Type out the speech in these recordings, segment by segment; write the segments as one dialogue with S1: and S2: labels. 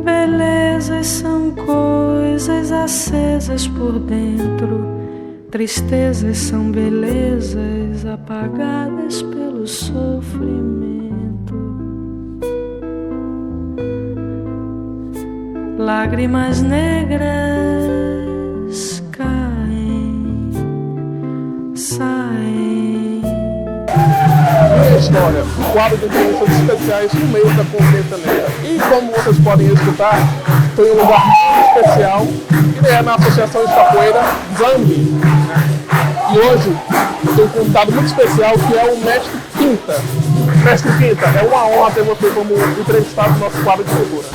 S1: Belezas são coisas acesas por dentro, tristezas são belezas apagadas pelo sofrimento. Lágrimas negras caem, saem.
S2: Minha história, um quadro de entrevistas especiais no meio da consciência negra. E como vocês podem escutar, estou em um lugar muito especial, que é na Associação de Capoeira Zambi. E hoje eu tenho um convidado muito especial, que é o Mestre Quinta. Mestre Quinta, é uma honra ter você como entrevistado no nosso quadro de cultura.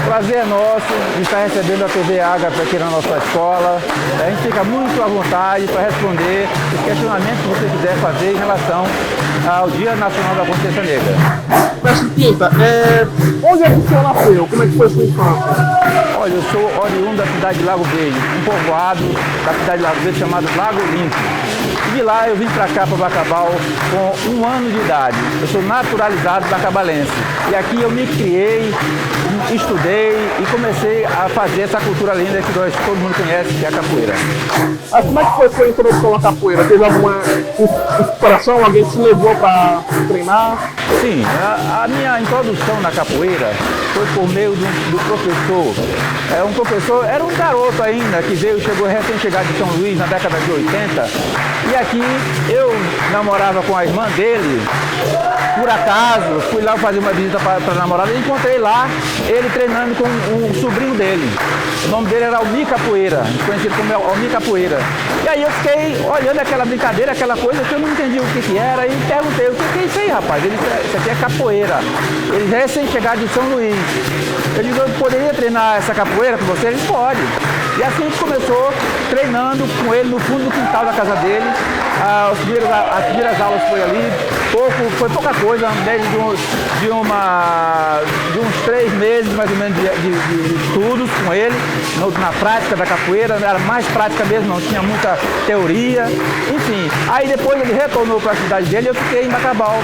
S3: Prazer é nosso de estar recebendo a TV Ágata aqui na nossa escola. A gente fica muito à vontade para responder os questionamentos que você quiser fazer em relação ao Dia Nacional da Consciência Negra.
S2: Mestre Quinta, onde é que o senhor nasceu? Como é que foi a sua infância?
S3: Olha, eu sou oriundo da cidade de Lago Verde, um povoado da cidade de Lago Verde chamado Lago Limpo. E de lá eu vim para cá, para Bacabal, com 1 ano de idade. Eu sou naturalizado bacabalense. E aqui eu me criei, estudei e comecei a fazer essa cultura linda que todo mundo conhece, que é a capoeira.
S2: Como é que foi a sua introdução à capoeira? Teve alguma inspiração? Alguém te levou para treinar?
S3: Sim, a minha introdução na capoeira foi por meio do professor. Um professor, era um garoto ainda, que chegou recém-chegado de São Luís na década de 80. E aqui eu namorava com a irmã dele. Por acaso, fui lá fazer uma visita para a namorada e encontrei lá ele treinando com um sobrinho dele. O nome dele era Almir Capoeira, conhecido como Almir Capoeira. E aí eu fiquei olhando aquela brincadeira, aquela coisa que eu não entendia o que era e perguntei, o que é isso aí, rapaz? Ele disse, isso aqui é capoeira. Ele recém-chegado de São Luís. Eu disse, eu poderia treinar essa capoeira com você? Ele disse, pode. E assim a gente começou treinando com ele no fundo do quintal da casa dele. As primeiras aulas foi ali, foi pouca coisa, desde de uns 3 meses mais ou menos de estudos com ele, na prática da capoeira, era mais prática mesmo, não tinha muita teoria, enfim. Aí depois ele retornou para a cidade dele e eu fiquei em Bacabal,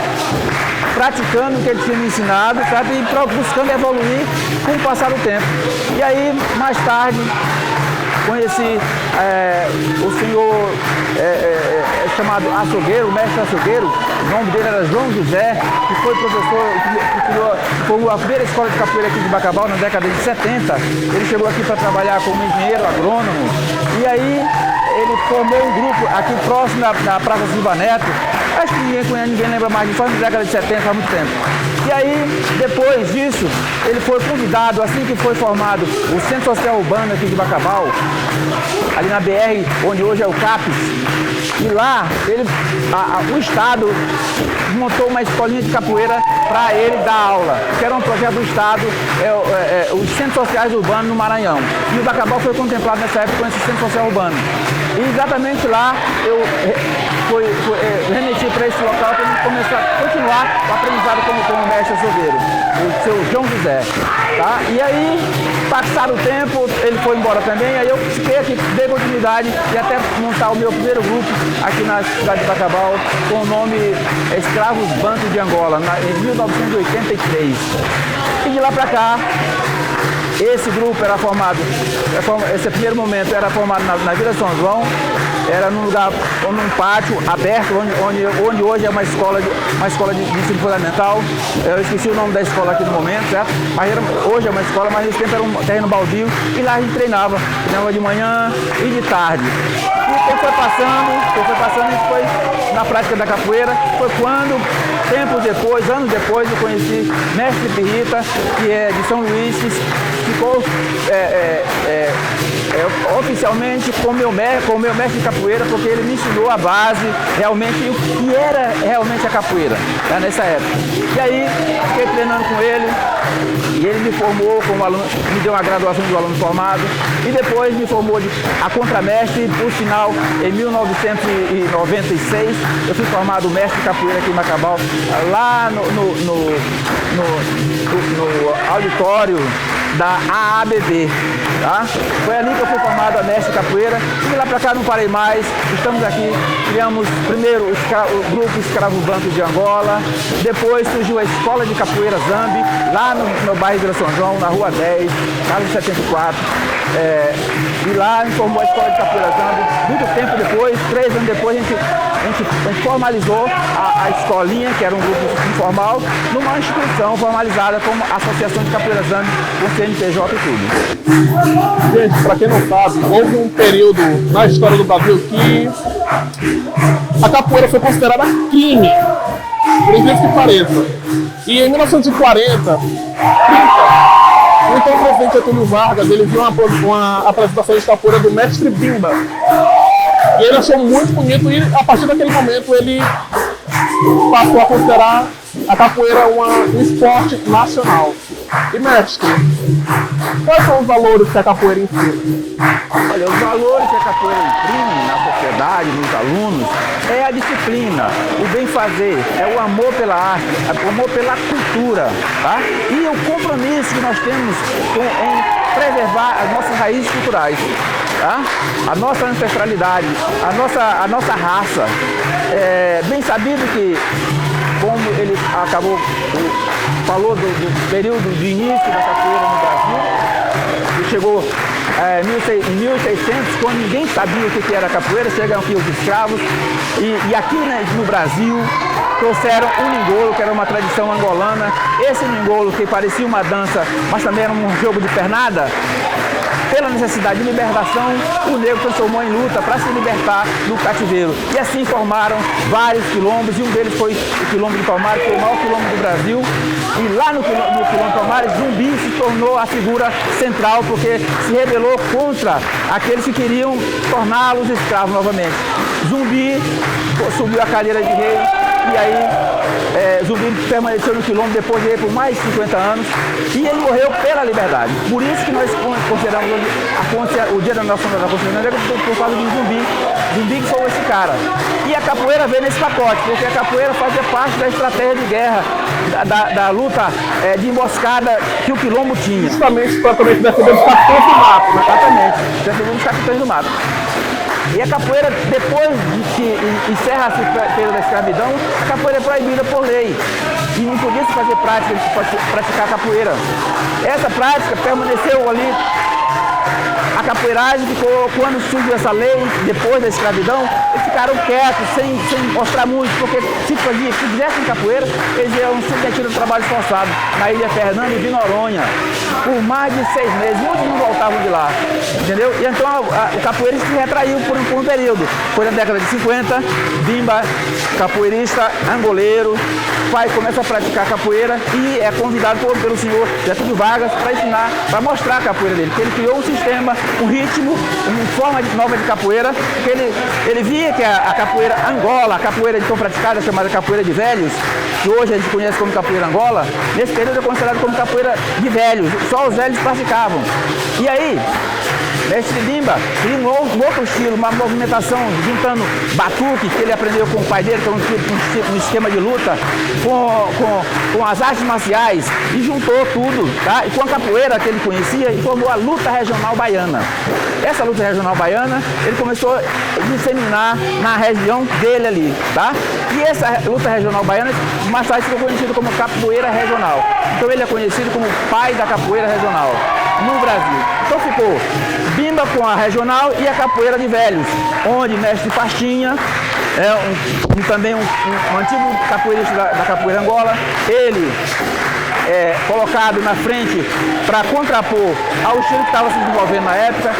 S3: praticando o que ele tinha me ensinado, sabe, e buscando evoluir com o passar do tempo. E aí, mais tarde, conheci o senhor chamado açougueiro, o mestre açougueiro, o nome dele era João José, que foi professor, que foi a primeira escola de capoeira aqui de Bacabal na década de 70. Ele chegou aqui para trabalhar como engenheiro agrônomo e aí ele formou um grupo aqui próximo da Praça Silva Neto. Acho que ninguém lembra mais disso, foi na década de 70, há muito tempo. E aí, depois disso, ele foi convidado, assim que foi formado o Centro Social Urbano aqui de Bacabal, ali na BR, onde hoje é o CAPES, e lá o Estado montou uma escolinha de capoeira para ele dar aula, que era um projeto do Estado, os Centros Sociais Urbanos no Maranhão. E o Bacabal foi contemplado nessa época com esse Centro Social Urbano. E exatamente lá eu remeti para esse local para ele começar a continuar o aprendizado como mestre açougueiro, o seu João José. Tá? E aí, passado o tempo, ele foi embora também, aí eu fiquei aqui, dei continuidade e até montar o meu primeiro grupo aqui na cidade de Bacabal, com o nome Escravos Bantos de Angola, em 1983. E de lá para cá, esse grupo era formado, esse primeiro momento era formado na Vila São João, era num lugar, num pátio aberto, onde hoje é uma escola de ensino fundamental. Eu esqueci o nome da escola aqui no momento, certo? Mas hoje é uma escola, mas nesse tempo era um terreno baldio e lá a gente treinava de manhã e de tarde. E o tempo foi passando, a gente foi na prática da capoeira. Foi quando, anos depois, eu conheci Mestre Pirrita, que é de São Luís, que ficou oficialmente com o meu mestre de capoeira, porque ele me ensinou a base, realmente, o que era realmente a capoeira, né, nessa época. E aí, fiquei treinando com ele, e ele me formou como aluno, me deu uma graduação de aluno formado, e depois me formou a contramestre, por sinal, em 1996, eu fui formado mestre de capoeira aqui em Bacabal, lá no auditório da AABB. tá? Foi ali que eu fui formado a mestre de capoeira. E lá pra cá não parei mais. Estamos aqui, criamos primeiro o grupo Escravo Banco de Angola, depois surgiu a Escola de Capoeira Zambi, lá no bairro Vila São João, na Rua 10, casa 74. E lá informou a Escola de Capoeira Zambi. Muito tempo depois, 3 anos depois, a gente formalizou a escolinha, que era um grupo informal, numa instituição formalizada como Associação de Capoeira Zambi, com CNPJ e tudo.
S2: Gente, para quem não sabe, houve um período na história do Brasil que a capoeira foi considerada crime, por incrível que pareça. E em 1940, o então presidente Getúlio Vargas, ele viu uma apresentação de capoeira do mestre Bimba. E ele achou muito bonito e a partir daquele momento ele passou a considerar a capoeira um esporte nacional. E mestre, quais são os valores que a capoeira ensina?
S3: Olha, os valores que a capoeira imprime na sociedade, nos alunos, é a disciplina, o bem fazer, é o amor pela arte, o amor pela cultura, tá? E o compromisso que nós temos em preservar as nossas raízes culturais, tá? A nossa ancestralidade, a nossa raça. É bem sabido que, como ele falou do período de início da capoeira no Brasil, que chegou em 1600, quando ninguém sabia o que era capoeira, chegam aqui os escravos, e aqui, né, no Brasil trouxeram um ningolo, que era uma tradição angolana. Esse ningolo, que parecia uma dança, mas também era um jogo de pernada, pela necessidade de libertação, o negro transformou em luta para se libertar do cativeiro. E assim formaram vários quilombos, e um deles foi o Quilombo de Palmares, que foi o maior quilombo do Brasil. E lá no Quilombo de Palmares, Zumbi se tornou a figura central, porque se rebelou contra aqueles que queriam torná-los escravos novamente. Zumbi subiu a cadeira de rei, e aí Zumbi permaneceu no Quilombo depois de por mais de 50 anos, e ele morreu pela liberdade. Por isso que nós consideramos hoje o Dia da Nação da Consciência Negra por causa de Zumbi. Zumbi que foi esse cara. E a capoeira veio nesse pacote, porque a capoeira fazia parte da estratégia de guerra, da luta de emboscada que o Quilombo tinha.
S2: Justamente para também defender os capitães do mato, né?
S3: Exatamente, defender os capitães do mato. E a capoeira, depois de que encerra-se o período da escravidão, a capoeira é proibida por lei. E não podia se fazer prática de praticar a capoeira. Essa prática permaneceu ali. A capoeiragem ficou, quando surgiu essa lei, depois da escravidão, eles ficaram quietos, sem mostrar muito, porque se fizessem capoeira, eles iam submetidos ao trabalho forçado na Ilha Fernanda e de Noronha, por mais de 6 meses, muitos não voltavam de lá, entendeu? E então o capoeira se retraiu por um período. Foi na década de 50, Bimba, capoeirista, angoleiro, começa a praticar capoeira e é convidado pelo senhor Getúlio Vargas para ensinar, para mostrar a capoeira dele, porque ele criou um sistema, um ritmo, uma forma nova de capoeira, que ele via que a capoeira Angola, a capoeira então praticada, chamada capoeira de velhos, que hoje a gente conhece como capoeira Angola, nesse período é considerado como capoeira de velhos, só os velhos praticavam. E aí, mestre Bimba cria um outro estilo, uma movimentação juntando batuque, que ele aprendeu com o pai dele, que é um esquema de luta, com as artes marciais, e juntou tudo, tá? E com a capoeira que ele conhecia, e formou a luta regional baiana. Essa luta regional baiana, ele começou a disseminar na região dele ali, tá? E essa luta regional baiana, mais tarde ficou conhecido como capoeira regional. Então ele é conhecido como o pai da capoeira regional no Brasil. Então ficou Bimba com a regional e a capoeira de velhos, onde mestre Pastinha, também um antigo capoeirista da capoeira Angola, ele colocado na frente para contrapor ao estilo que estava se desenvolvendo na época,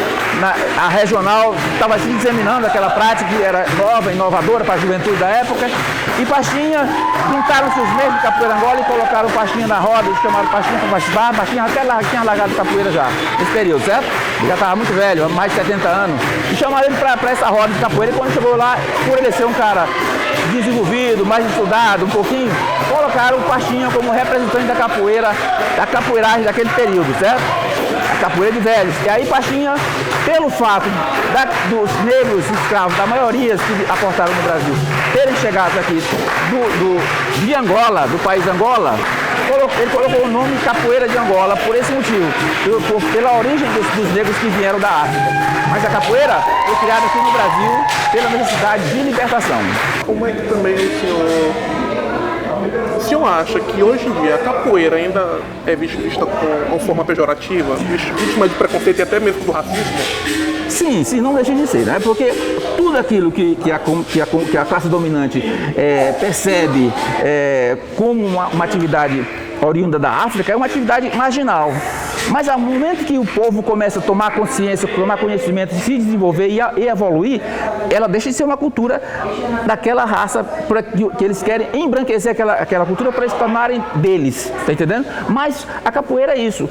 S3: a regional estava se disseminando aquela prática que era nova, inovadora para a juventude da época, e Pastinha, juntaram-se os mesmos de capoeira Angola e colocaram Pastinha na roda, chamaram Pastinha para participar. Pastinha até tinha largado capoeira já, nesse período, certo? Ele já estava muito velho, mais de 70 anos, e chamaram ele para essa roda de capoeira, e quando chegou lá, por ele ser um cara desenvolvido, mais estudado, um pouquinho, colocaram o Pastinha como representante da capoeira, da capoeiragem daquele período, certo? A capoeira de velhos. E aí Pastinha, pelo fato dos negros escravos, da maioria que aportaram no Brasil, terem chegado aqui de Angola, do país Angola, Ele colocou o nome Capoeira de Angola por esse motivo, pela origem dos negros que vieram da África. Mas a capoeira foi criada aqui no Brasil pela necessidade de libertação.
S2: Como é que também o senhor acha que hoje em dia a capoeira ainda é vista com uma forma pejorativa, vítima de preconceito e até mesmo do racismo?
S3: Sim, não deixa de ser, né? Porque tudo aquilo que a classe dominante percebe como uma atividade oriunda da África é uma atividade marginal. Mas ao momento que o povo começa a tomar consciência, tomar conhecimento, se desenvolver e evoluir, ela deixa de ser uma cultura daquela raça que eles querem embranquecer aquela cultura para eles tornarem deles, tá entendendo? Mas a capoeira é isso.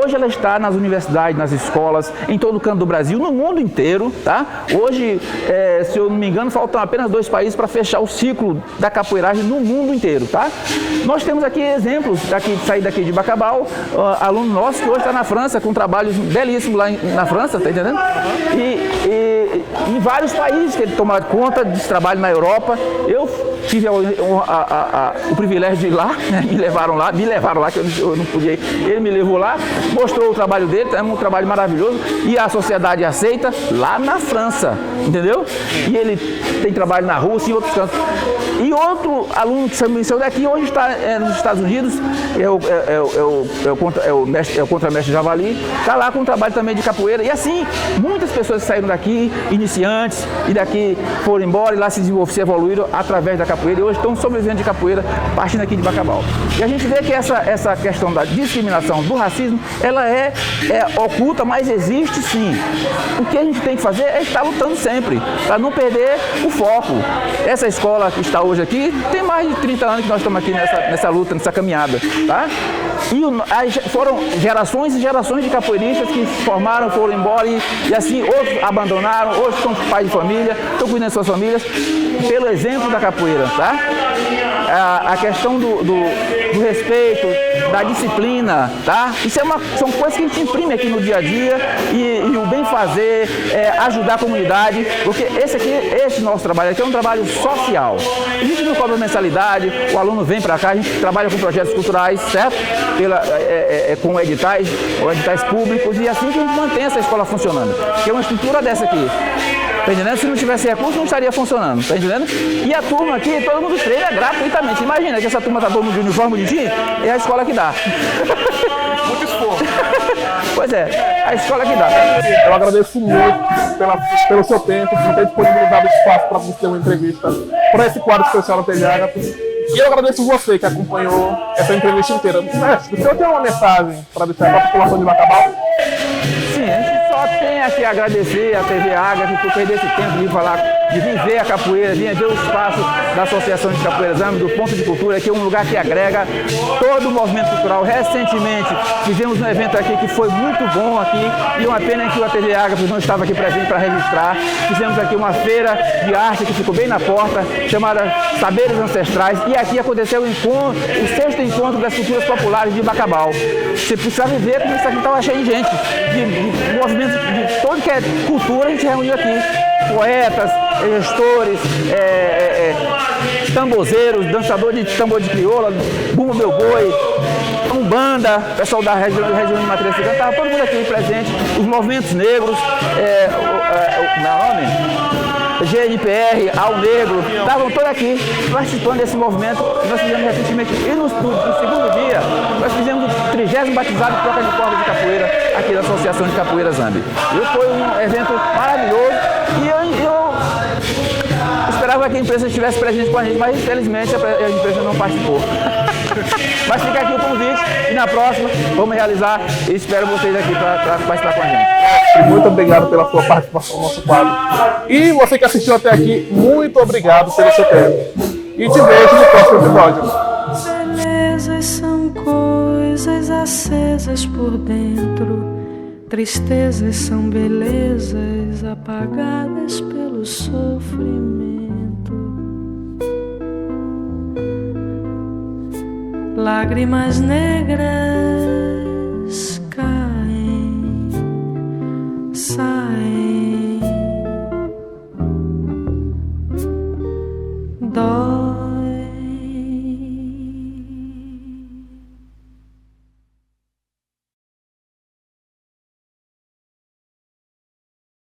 S3: Hoje ela está nas universidades, nas escolas, em todo canto do Brasil, no mundo inteiro, tá? Hoje, se eu não me engano, faltam apenas 2 países para fechar o ciclo da capoeiragem no mundo inteiro, tá? Nós temos aqui exemplos sair daqui de Bacabal, aluno nosso que hoje está na França, com trabalhos belíssimos lá na França, tá entendendo? E em vários países que ele toma conta desse trabalho na Europa. Eu tive o privilégio de ir lá, né? Me levaram lá, que eu não podia ir. Ele me levou lá, mostrou o trabalho dele, é um trabalho maravilhoso, e a sociedade aceita lá na França, entendeu? E ele tem trabalho na Rússia e outros cantos. E outro aluno que saiu daqui hoje está nos Estados Unidos, é o contramestre Javali, está lá com um trabalho também de capoeira. E assim, muitas pessoas que saíram daqui, iniciantes, e daqui foram embora e lá se evoluíram através da capoeira e hoje estão sobrevivendo de capoeira, partindo aqui de Bacabal. E a gente vê que essa questão da discriminação, do racismo, ela é oculta, mas existe sim. O que a gente tem que fazer é estar lutando sempre, para não perder o foco. Essa escola que está hoje aqui, tem mais de 30 anos que nós estamos aqui nessa luta, nessa caminhada, tá? E foram gerações e gerações de capoeiristas que se formaram, foram embora e assim, outros abandonaram, outros são pais de família, estão cuidando de suas famílias, pelo exemplo da capoeira, tá? A questão do respeito, da disciplina, tá? Isso são coisas que a gente imprime aqui no dia a dia e o bem fazer, ajudar a comunidade, porque esse nosso trabalho aqui é um trabalho social. A gente não cobra mensalidade, o aluno vem para cá, a gente trabalha com projetos culturais, certo? Com editais públicos, e assim que a gente mantém essa escola funcionando, que é uma estrutura dessa aqui. Tá entendendo? Se não tivesse recurso, não estaria funcionando, tá entendendo? E a turma aqui, todo mundo treina gratuitamente. Imagina que essa turma tá todo mundo de uniforme bonitinho, é a escola que dá.
S2: Muito esforço.
S3: Pois é, a escola que dá.
S2: Eu agradeço muito pelo seu tempo, por ter disponibilizado espaço para você ter uma entrevista para esse quadro especial da TV Ágape. E eu agradeço você que acompanhou essa entrevista inteira. Mestre, o senhor tem uma mensagem para deixar para a população de Bacabal?
S3: Sim, a gente só tem aqui a agradecer a TV Ágape por perder esse tempo de falar, de vir ver a capoeira, vir ver o espaço da Associação de Capoeira Zambi, do Ponto de Cultura, que é um lugar que agrega todo o movimento cultural. Recentemente fizemos um evento aqui que foi muito bom aqui, e uma pena que a TV Ágape não estava aqui presente para registrar. Fizemos aqui uma feira de arte que ficou bem na porta, chamada Saberes Ancestrais, e aqui aconteceu o 6º encontro das culturas populares de Bacabal. Você precisava ver como isso aqui estava cheio de gente, de movimentos de todo que é cultura, a gente reuniu aqui. Poetas, gestores, tambozeiros, dançador de tambor de crioula, bumbo meu boi, umbanda, pessoal da região de matriz cigana, estava todo mundo aqui presente, os movimentos negros, meu nome? GNPR, Ao Negro, estavam todos aqui participando desse movimento. Nós fizemos recentemente, e no segundo dia, nós fizemos o 30º batizado de troca de corda de capoeira aqui da Associação de Capoeira Zambi. E foi um evento maravilhoso e eu esperava que a empresa estivesse presente com a gente, mas infelizmente a empresa não participou. Mas fica aqui o convite e na próxima vamos realizar e espero vocês aqui para participar com a gente.
S2: Muito obrigado pela sua participação no nosso quadro. E você que assistiu até aqui, muito obrigado pelo seu tempo. E te vejo no próximo episódio.
S1: Belezas são coisas acesas por dentro, tristezas são belezas apagadas pelo sofrimento. Lágrimas negras